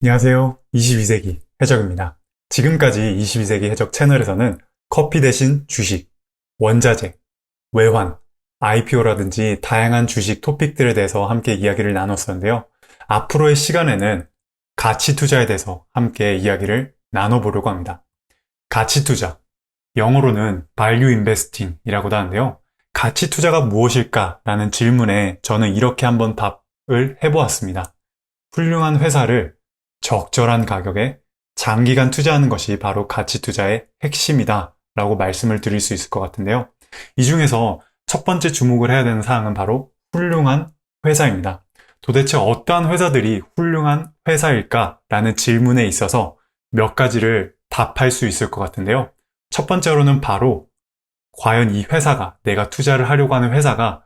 안녕하세요. 22세기 해적입니다. 지금까지 22세기 해적 채널에서는 커피 대신 주식, 원자재, 외환, IPO라든지 다양한 주식 토픽들에 대해서 함께 이야기를 나눴었는데요. 앞으로의 시간에는 가치 투자에 대해서 함께 이야기를 나눠보려고 합니다. 가치 투자, 영어로는 Value Investing이라고도 하는데요. 가치 투자가 무엇일까라는 질문에 저는 이렇게 한번 답을 해보았습니다. 훌륭한 회사를 적절한 가격에 장기간 투자하는 것이 바로 가치 투자의 핵심이다 라고 말씀을 드릴 수 있을 것 같은데요. 이 중에서 첫 번째 주목을 해야 되는 사항은 바로 훌륭한 회사입니다. 도대체 어떠한 회사들이 훌륭한 회사일까 라는 질문에 있어서 몇 가지를 답할 수 있을 것 같은데요. 첫 번째로는 바로 과연 이 회사가, 내가 투자를 하려고 하는 회사가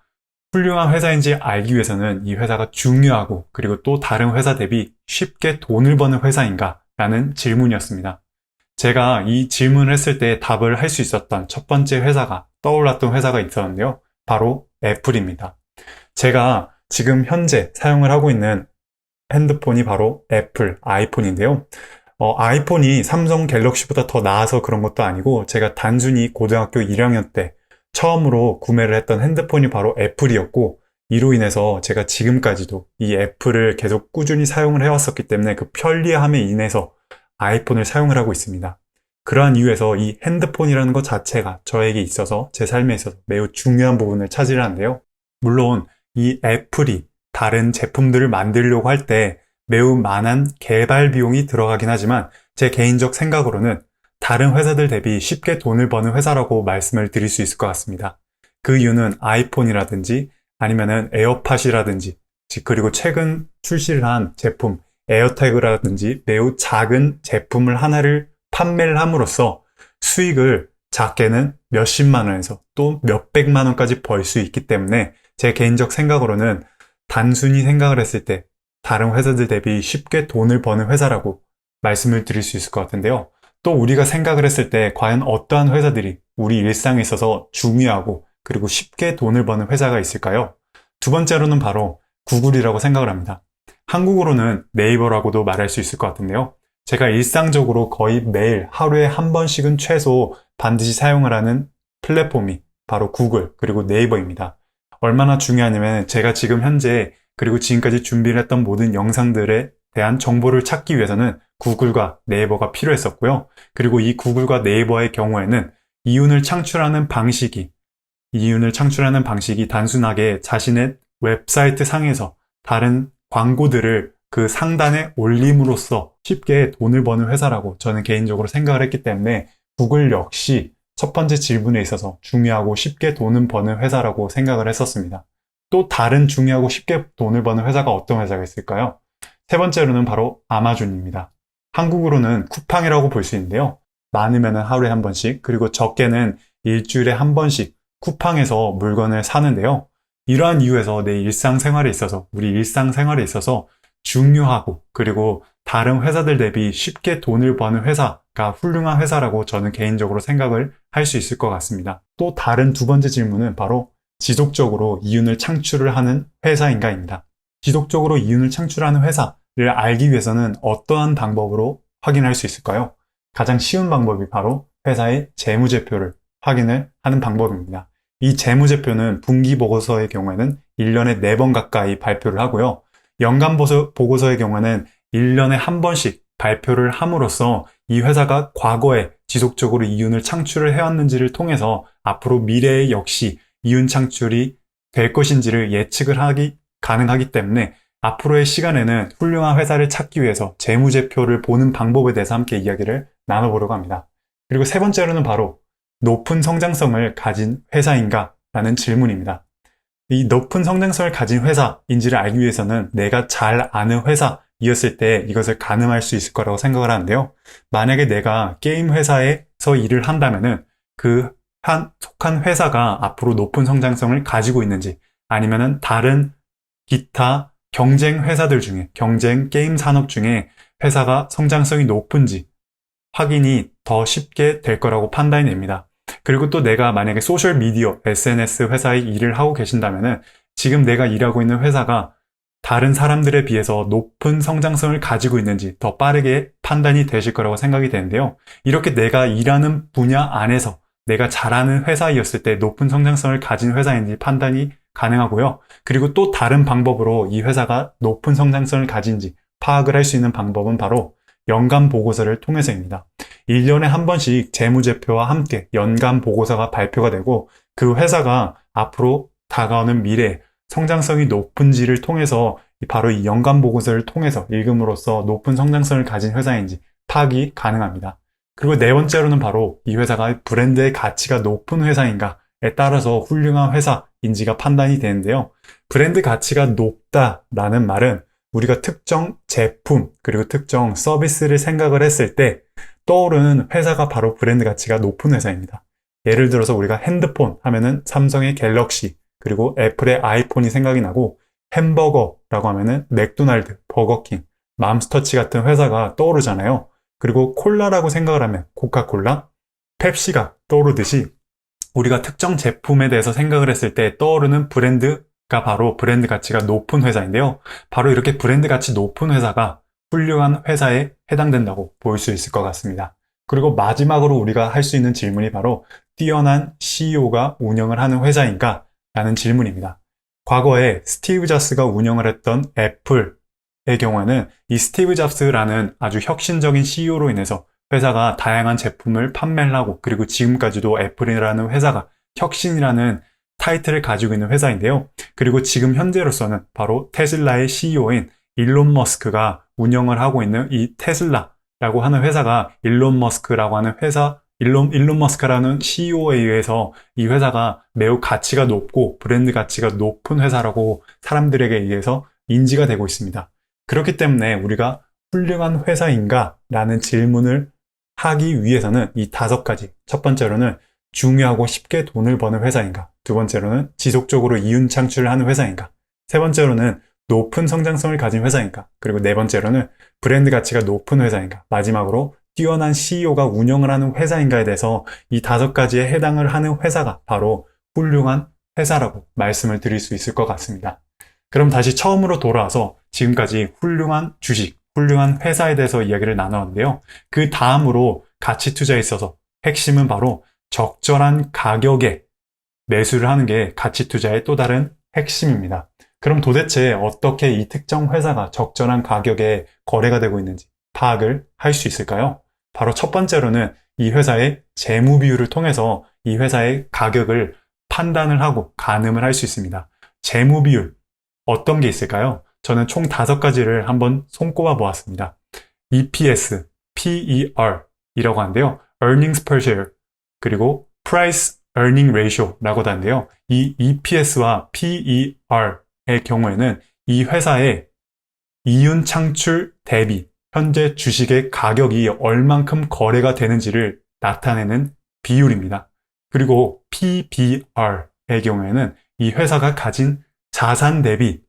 훌륭한 회사인지 알기 위해서는 이 회사가 중요하고 그리고 또 다른 회사 대비 쉽게 돈을 버는 회사인가? 라는 질문이었습니다. 제가 이 질문을 했을 때 답을 할 수 있었던 첫 번째 회사가 떠올랐던 회사가 있었는데요. 바로 애플입니다. 제가 지금 현재 사용을 하고 있는 핸드폰이 바로 애플 아이폰인데요. 아이폰이 삼성 갤럭시보다 더 나아서 그런 것도 아니고 제가 단순히 고등학교 1학년 때 처음으로 구매를 했던 핸드폰이 바로 애플이었고 이로 인해서 제가 지금까지도 이 애플을 계속 꾸준히 사용을 해왔었기 때문에 그 편리함에 인해서 아이폰을 사용을 하고 있습니다. 그러한 이유에서 이 핸드폰이라는 것 자체가 저에게 있어서 제 삶에 있어서 매우 중요한 부분을 차지하는데요. 물론 이 애플이 다른 제품들을 만들려고 할 때 매우 많은 개발 비용이 들어가긴 하지만 제 개인적 생각으로는 다른 회사들 대비 쉽게 돈을 버는 회사라고 말씀을 드릴 수 있을 것 같습니다. 그 이유는 아이폰이라든지 아니면은 에어팟이라든지 그리고 최근 출시를 한 제품 에어태그라든지 매우 작은 제품을 하나를 판매를 함으로써 수익을 작게는 몇십만 원에서 또 몇백만 원까지 벌 수 있기 때문에 제 개인적 생각으로는 단순히 생각을 했을 때 다른 회사들 대비 쉽게 돈을 버는 회사라고 말씀을 드릴 수 있을 것 같은데요. 또 우리가 생각을 했을 때 과연 어떠한 회사들이 우리 일상에 있어서 중요하고 그리고 쉽게 돈을 버는 회사가 있을까요? 두 번째로는 바로 구글이라고 생각을 합니다. 한국어로는 네이버라고도 말할 수 있을 것 같은데요. 제가 일상적으로 거의 매일 하루에 한 번씩은 최소 반드시 사용을 하는 플랫폼이 바로 구글 그리고 네이버입니다. 얼마나 중요하냐면 제가 지금 현재 그리고 지금까지 준비를 했던 모든 영상들에 대한 정보를 찾기 위해서는 구글과 네이버가 필요했었고요. 그리고 이 구글과 네이버의 경우에는 이윤을 창출하는 방식이 단순하게 자신의 웹사이트 상에서 다른 광고들을 그 상단에 올림으로써 쉽게 돈을 버는 회사라고 저는 개인적으로 생각을 했기 때문에 구글 역시 첫 번째 질문에 있어서 중요하고 쉽게 돈을 버는 회사라고 생각을 했었습니다. 또 다른 중요하고 쉽게 돈을 버는 회사가 어떤 회사가 있을까요? 세 번째로는 바로 아마존입니다. 한국으로는 쿠팡이라고 볼 수 있는데요. 많으면 하루에 한 번씩, 그리고 적게는 일주일에 한 번씩 쿠팡에서 물건을 사는데요. 이러한 이유에서 내 일상생활에 있어서, 우리 일상생활에 있어서 중요하고, 그리고 다른 회사들 대비 쉽게 돈을 버는 회사가 훌륭한 회사라고 저는 개인적으로 생각을 할 수 있을 것 같습니다. 또 다른 두 번째 질문은 바로 지속적으로 이윤을 창출을 하는 회사인가입니다. 지속적으로 이윤을 창출하는 회사를 알기 위해서는 어떠한 방법으로 확인할 수 있을까요? 가장 쉬운 방법이 바로 회사의 재무제표를 확인을 하는 방법입니다. 이 재무제표는 분기보고서의 경우에는 1년에 4번 가까이 발표를 하고요. 연간보고서의 경우에는 1년에 한 번씩 발표를 함으로써 이 회사가 과거에 지속적으로 이윤을 창출을 해왔는지를 통해서 앞으로 미래에 역시 이윤 창출이 될 것인지를 예측을 하기 가능하기 때문에 앞으로의 시간에는 훌륭한 회사를 찾기 위해서 재무제표를 보는 방법에 대해서 함께 이야기를 나눠보려고 합니다. 그리고 세 번째로는 바로 높은 성장성을 가진 회사인가? 라는 질문입니다. 이 높은 성장성을 가진 회사인지를 알기 위해서는 내가 잘 아는 회사이었을 때 이것을 가늠할 수 있을 거라고 생각을 하는데요. 만약에 내가 게임 회사에서 일을 한다면은 속한 회사가 앞으로 높은 성장성을 가지고 있는지 아니면은 다른 기타 경쟁 회사들 중에 경쟁 게임 산업 중에 회사가 성장성이 높은지 확인이 더 쉽게 될 거라고 판단이 됩니다. 그리고 또 내가 만약에 소셜미디어, SNS 회사에 일을 하고 계신다면은 지금 내가 일하고 있는 회사가 다른 사람들에 비해서 높은 성장성을 가지고 있는지 더 빠르게 판단이 되실 거라고 생각이 되는데요. 이렇게 내가 일하는 분야 안에서 내가 잘하는 회사이었을 때 높은 성장성을 가진 회사인지 판단이 가능하고요. 그리고 또 다른 방법으로 이 회사가 높은 성장성을 가진지 파악을 할 수 있는 방법은 바로 연간 보고서를 통해서입니다. 1년에 한 번씩 재무제표와 함께 연간 보고서가 발표가 되고 그 회사가 앞으로 다가오는 미래에 성장성이 높은지를 통해서 바로 이 연간 보고서를 통해서 읽음으로써 높은 성장성을 가진 회사인지 파악이 가능합니다. 그리고 네 번째로는 바로 이 회사가 브랜드의 가치가 높은 회사인가에 따라서 훌륭한 회사인지가 판단이 되는데요. 브랜드 가치가 높다라는 말은 우리가 특정 제품 그리고 특정 서비스를 생각을 했을 때 떠오르는 회사가 바로 브랜드 가치가 높은 회사입니다. 예를 들어서 우리가 핸드폰 하면은 삼성의 갤럭시 그리고 애플의 아이폰이 생각이 나고 햄버거라고 하면은 맥도날드, 버거킹, 맘스터치 같은 회사가 떠오르잖아요. 그리고 콜라라고 생각을 하면 코카콜라, 펩시가 떠오르듯이 우리가 특정 제품에 대해서 생각을 했을 때 떠오르는 브랜드가 바로 브랜드 가치가 높은 회사인데요. 바로 이렇게 브랜드 가치 높은 회사가 훌륭한 회사에 해당된다고 볼 수 있을 것 같습니다. 그리고 마지막으로 우리가 할 수 있는 질문이 바로 뛰어난 CEO가 운영을 하는 회사인가? 라는 질문입니다. 과거에 스티브 잡스가 운영을 했던 애플의 경우에는 이 스티브 잡스라는 아주 혁신적인 CEO로 인해서 회사가 다양한 제품을 판매를 하고 그리고 지금까지도 애플이라는 회사가 혁신이라는 타이틀을 가지고 있는 회사인데요. 그리고 지금 현재로서는 바로 테슬라의 CEO인 일론 머스크가 운영을 하고 있는 이 테슬라라고 하는 회사가 일론 머스크라는 CEO에 의해서 이 회사가 매우 가치가 높고 브랜드 가치가 높은 회사라고 사람들에게 의해서 인지가 되고 있습니다. 그렇기 때문에 우리가 훌륭한 회사인가? 라는 질문을 하기 위해서는 이 5가지. 첫 번째로는 중요하고 쉽게 돈을 버는 회사인가? 두 번째로는 지속적으로 이윤 창출을 하는 회사인가? 세 번째로는 높은 성장성을 가진 회사인가? 그리고 네 번째로는 브랜드 가치가 높은 회사인가? 마지막으로 뛰어난 CEO가 운영을 하는 회사인가에 대해서 이 5가지에 해당을 하는 회사가 바로 훌륭한 회사라고 말씀을 드릴 수 있을 것 같습니다. 그럼 다시 처음으로 돌아와서 지금까지 훌륭한 주식, 훌륭한 회사에 대해서 이야기를 나눴는데요. 그 다음으로 가치 투자에 있어서 핵심은 바로 적절한 가격에 매수를 하는 게 가치 투자의 또 다른 핵심입니다. 그럼 도대체 어떻게 이 특정 회사가 적절한 가격에 거래가 되고 있는지 파악을 할 수 있을까요? 바로 첫 번째로는 이 회사의 재무 비율을 통해서 이 회사의 가격을 판단을 하고 가늠을 할 수 있습니다. 재무 비율, 어떤 게 있을까요? 저는 총 5가지를 한번 손꼽아 보았습니다. EPS, PER이라고 하는데요. Earnings per share, 그리고 Price Earning Ratio라고도 하는데요. 이 EPS와 PER의 경우에는 이 회사의 이윤 창출 대비 현재 주식의 가격이 얼만큼 거래가 되는지를 나타내는 비율입니다. 그리고 PBR의 경우에는 이 회사가 가진 자산 대비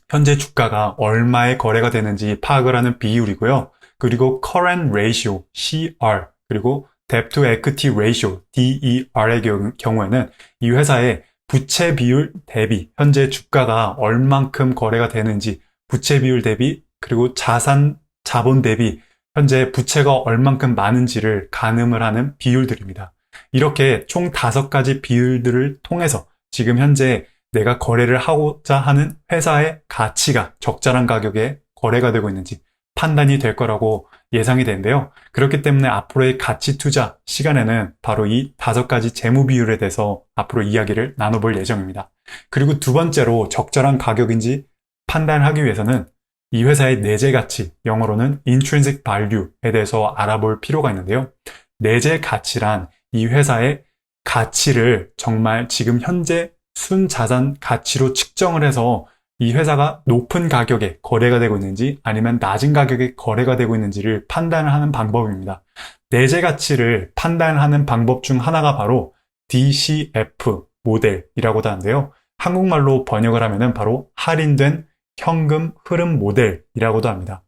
현재 주가가 얼마에 거래가 되는지 파악을 하는 비율이고요. 그리고 Current Ratio, CR, 그리고 Debt to Equity Ratio, DER의 경우에는 이 회사의 부채 비율 대비 현재 주가가 얼만큼 거래가 되는지 부채 비율 대비 그리고 자본 대비 현재 부채가 얼만큼 많은지를 가늠을 하는 비율들입니다. 이렇게 총 5가지 비율들을 통해서 지금 현재 내가 거래를 하고자 하는 회사의 가치가 적절한 가격에 거래가 되고 있는지 판단이 될 거라고 예상이 되는데요. 그렇기 때문에 앞으로의 가치 투자 시간에는 바로 이 5가지 재무 비율에 대해서 앞으로 이야기를 나눠볼 예정입니다. 그리고 두 번째로 적절한 가격인지 판단하기 위해서는 이 회사의 내재 가치, 영어로는 intrinsic value에 대해서 알아볼 필요가 있는데요. 내재 가치란 이 회사의 가치를 정말 지금 현재 순자산 가치로 측정을 해서 이 회사가 높은 가격에 거래가 되고 있는지 아니면 낮은 가격에 거래가 되고 있는지를 판단을 하는 방법입니다. 내재 가치를 판단하는 방법 중 하나가 바로 DCF 모델이라고도 하는데요. 한국말로 번역을 하면은 바로 할인된 현금 흐름 모델이라고도 합니다.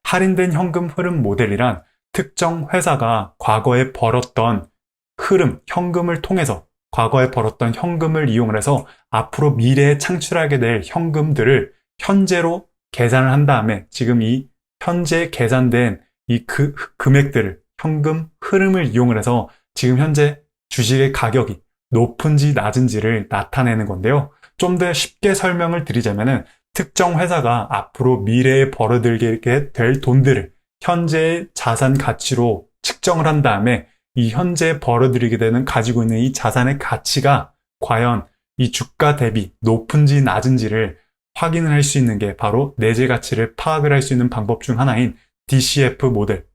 할인된 현금 흐름 모델이란 특정 회사가 과거에 벌었던 흐름, 현금을 통해서 과거에 벌었던 현금을 이용을 해서 앞으로 미래에 창출하게 될 현금들을 현재로 계산을 한 다음에 지금 이 현재 계산된 이 금액들을 현금 흐름을 이용을 해서 지금 현재 주식의 가격이 높은지 낮은지를 나타내는 건데요. 좀 더 쉽게 설명을 드리자면은 특정 회사가 앞으로 미래에 벌어들게 될 돈들을 현재의 자산 가치로 측정을 한 다음에 이 현재 벌어들이게 되는 가지고 있는 이 자산의 가치가 과연 이 주가 대비 높은지 낮은지를 확인을 할 수 있는 게 바로 내재 가치를 파악을 할 수 있는 방법 중 하나인 DCF 모델,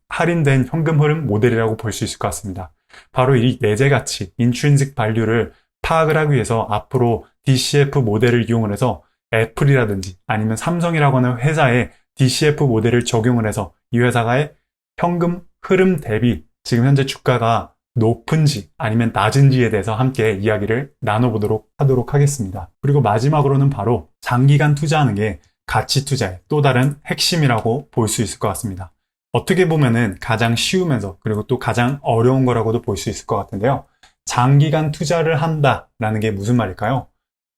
할인된 현금 흐름 모델이라고 볼 수 있을 것 같습니다. 바로 이 내재 가치, Intrinsic Value를 파악을 하기 위해서 앞으로 DCF 모델을 이용을 해서 애플이라든지 아니면 삼성이라고 하는 회사의 DCF 모델을 적용을 해서 이 회사의 현금 흐름 대비 지금 현재 주가가 높은지 아니면 낮은지에 대해서 함께 이야기를 나눠보도록 하도록 하겠습니다. 그리고 마지막으로는 바로 장기간 투자하는 게 가치 투자의 또 다른 핵심이라고 볼 수 있을 것 같습니다. 어떻게 보면은 가장 쉬우면서 그리고 또 가장 어려운 거라고도 볼 수 있을 것 같은데요. 장기간 투자를 한다라는 게 무슨 말일까요?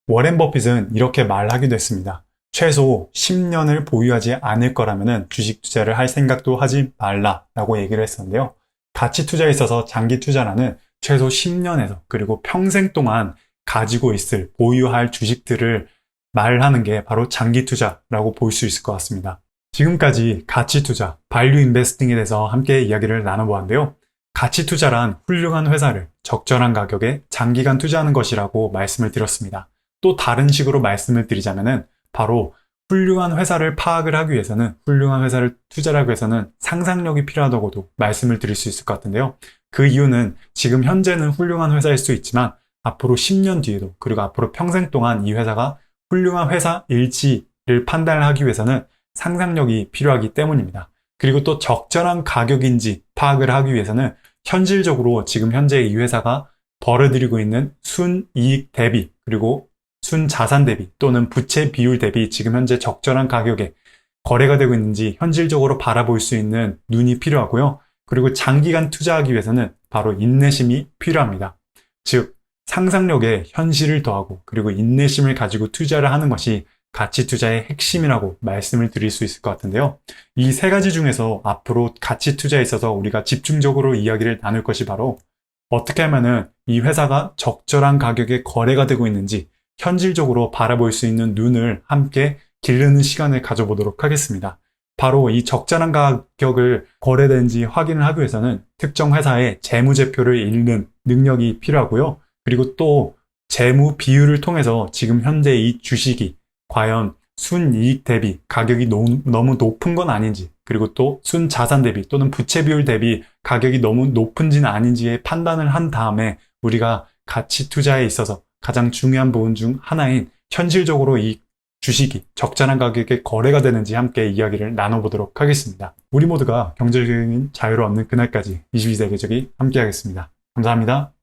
워렌 버핏은 이렇게 말하기도 했습니다. 최소 10년을 보유하지 않을 거라면은 주식 투자를 할 생각도 하지 말라라고 얘기를 했었는데요. 가치 투자에 있어서 장기 투자라는 최소 10년에서 그리고 평생 동안 가지고 있을 보유할 주식들을 말하는 게 바로 장기 투자라고 볼 수 있을 것 같습니다. 지금까지 가치 투자, 발류 인베스팅에 대해서 함께 이야기를 나눠보았는데요. 가치 투자란 훌륭한 회사를 적절한 가격에 장기간 투자하는 것이라고 말씀을 드렸습니다. 또 다른 식으로 말씀을 드리자면은 바로 훌륭한 회사를 파악을 하기 위해서는 훌륭한 회사를 투자를 하기 위해서는 상상력이 필요하다고도 말씀을 드릴 수 있을 것 같은데요. 그 이유는 지금 현재는 훌륭한 회사일 수 있지만 앞으로 10년 뒤에도 그리고 앞으로 평생 동안 이 회사가 훌륭한 회사일지를 판단을 하기 위해서는 상상력이 필요하기 때문입니다. 그리고 또 적절한 가격인지 파악을 하기 위해서는 현실적으로 지금 현재 이 회사가 벌어들이고 있는 순이익 대비 그리고 순자산 대비 또는 부채 비율 대비 지금 현재 적절한 가격에 거래가 되고 있는지 현실적으로 바라볼 수 있는 눈이 필요하고요. 그리고 장기간 투자하기 위해서는 바로 인내심이 필요합니다. 즉 상상력에 현실을 더하고 그리고 인내심을 가지고 투자를 하는 것이 가치 투자의 핵심이라고 말씀을 드릴 수 있을 것 같은데요. 이 세 가지 중에서 앞으로 가치 투자에 있어서 우리가 집중적으로 이야기를 나눌 것이 바로 어떻게 하면은 이 회사가 적절한 가격에 거래가 되고 있는지 현실적으로 바라볼 수 있는 눈을 함께 기르는 시간을 가져보도록 하겠습니다. 바로 이 적절한 가격을 거래되는지 확인을 하기 위해서는 특정 회사의 재무제표를 읽는 능력이 필요하고요. 그리고 또 재무 비율을 통해서 지금 현재 이 주식이 과연 순이익 대비 가격이 너무 높은 건 아닌지 그리고 또 순자산 대비 또는 부채 비율 대비 가격이 너무 높은지는 아닌지의 판단을 한 다음에 우리가 가치 투자에 있어서 가장 중요한 부분 중 하나인 현실적으로 이 주식이 적절한 가격에 거래가 되는지 함께 이야기를 나눠보도록 하겠습니다. 우리 모두가 경제적인 자유를 얻는 그날까지 22세기적이 함께 하겠습니다. 감사합니다.